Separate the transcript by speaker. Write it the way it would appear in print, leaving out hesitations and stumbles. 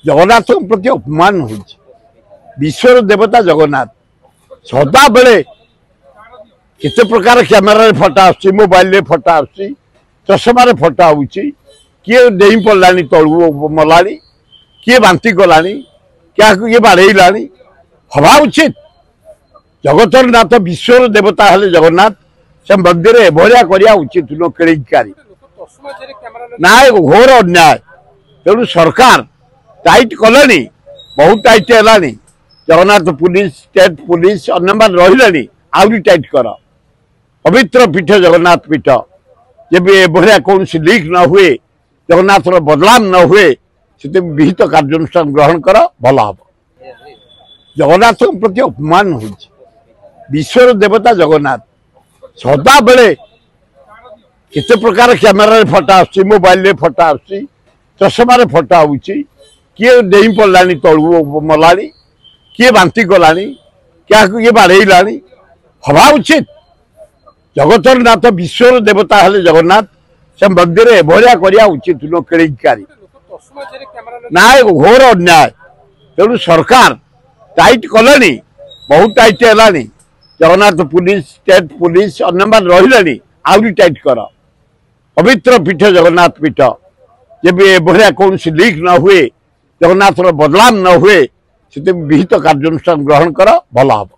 Speaker 1: जगन्नाथ प्रति अपमान हो विश्वर देवता जगन्नाथ सदा बेले केते प्रकार कैमेरा फटा आसुची मोबाइल फटा आसुची चषमा फटा होची किए डेई पड़लानी तलू मलानी किए बांती गलानी क्या किए बाड़ेलानी हवा उचित जगतर नाथ विश्वर देवता हेले जगन्नाथ से मंदिर एभलिया करिया उचित नुह केड़िकारी ना घोर अन्याय तेणु सरकार टाइट कले बहुत टाइट है जगन्नाथ पुलिस स्टेट पुलिस अन्य मान रही आहरी टाइट कर पवित्र पीठ जगन्नाथ पीठ जब एभलिया कौन लीक न हुए जगन्नाथ बदलाव न हुए से विहित कार्यानुष्ठान ग्रहण कर भल हम जगन्नाथ प्रति अपमान हो विश्वर देवता जगन्नाथ सदा बेले केते प्रकार कैमेरा फटा आसुची मोबाइल फटा आसुची चषमा फटा होची किए डेई पड़लानी तलू मलानी किए बांती गलानी क्या किए बाड़ेलानी हवा उचित जगतर नाथ विश्वर देवता हेले जगन्नाथ से मंदिर एभलिया करिया उचित नुह केड़िकारी ना घोर अन्याय तेणु सरकार टाइट कले बहुत टाइट है जगन्नाथ पुलिस स्टेट पुलिस अन्य मान रही आहरी टाइट कर पवित्र पीठ जगन्नाथ पीठ जब एभलिया कौन लीक न हुए जगन्नाथ बदलाव न हुए से विहित कार्यानुष्ठान ग्रहण कर भल हम।